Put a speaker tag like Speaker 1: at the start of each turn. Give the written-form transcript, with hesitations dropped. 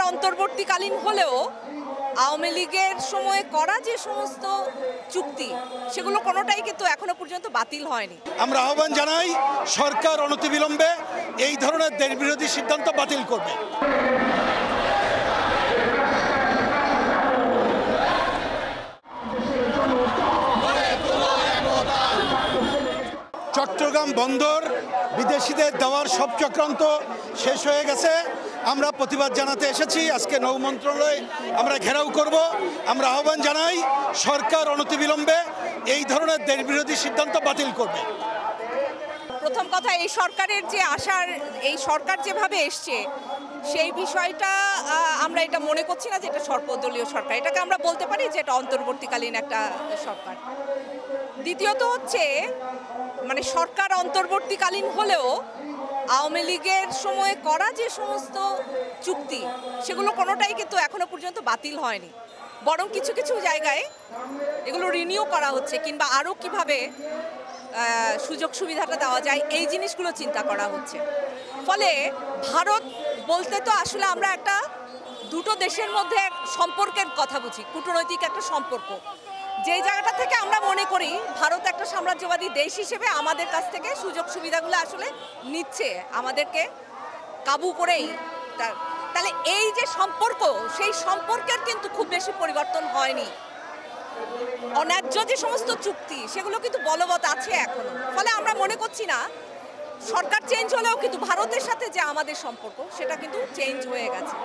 Speaker 1: অন্তর্বর্তীকালীন হলেও আওয়ামী লীগের সময়ে করা যে সমস্ত চুক্তি সেগুলো কোনোটাই কিন্তু এখনো পর্যন্ত বাতিল হয়নি।
Speaker 2: আমরা আহ্বান জানাই সরকার অনতিবিলম্বে এই ধরনের দেশবিরোধী সিদ্ধান্ত বাতিল করবে। চট্টগ্রাম বন্দর বিদেশিদের দেওয়ার সব চক্রান্ত শেষ হয়ে গেছে। আমরা প্রতিবাদ জানাতে এসেছি। আজকে নৌ মন্ত্রণালয়ে আমরা ঘেরাও করব। আমরা আহ্বান জানাই সরকার অনতিবিলম্বে এই ধরনের দেশবিরোধী সিদ্ধান্ত বাতিল করবে।
Speaker 1: প্রথম কথা, এই সরকারের যে আসার, এই সরকার যেভাবে এসছে সেই বিষয়টা আমরা এটা মনে করছি না যে এটা সর্বদলীয় সরকার। এটাকে আমরা বলতে পারি যে এটা অন্তর্বর্তীকালীন একটা সরকার। দ্বিতীয়ত হচ্ছে মানে সরকার অন্তর্বর্তীকালীন হলেও আওয়ামী লীগের সময়ে করা যে সমস্ত চুক্তি সেগুলো কোনোটাই কিন্তু এখনো পর্যন্ত বাতিল হয়নি, বরং কিছু কিছু জায়গায় এগুলো রিনিউ করা হচ্ছে, কিংবা আরও কিভাবে সুযোগ সুবিধাটা দেওয়া যায় এই জিনিসগুলো চিন্তা করা হচ্ছে। ফলে ভারত বলতে তো আসলে আমরা একটা দুটো দেশের মধ্যে সম্পর্কের কথা বুঝি, কূটনৈতিক একটা সম্পর্ক। যেই জায়গাটা থেকে আমরা মনে করি ভারত একটা সাম্রাজ্যবাদী দেশ হিসেবে আমাদের কাছ থেকে সুযোগ সুবিধাগুলো আসলে নিচ্ছে, আমাদেরকে কাবু করেই। তাহলে এই যে সম্পর্ক, সেই সম্পর্কের কিন্তু খুব বেশি পরিবর্তন হয়নি। অন্যায্য যে সমস্ত চুক্তি সেগুলো কিন্তু বলবৎ আছে এখনো। ফলে আমরা মনে করছি না, সরকার চেঞ্জ হলেও কিন্তু ভারতের সাথে যে আমাদের সম্পর্ক সেটা কিন্তু চেঞ্জ হয়ে গেছে।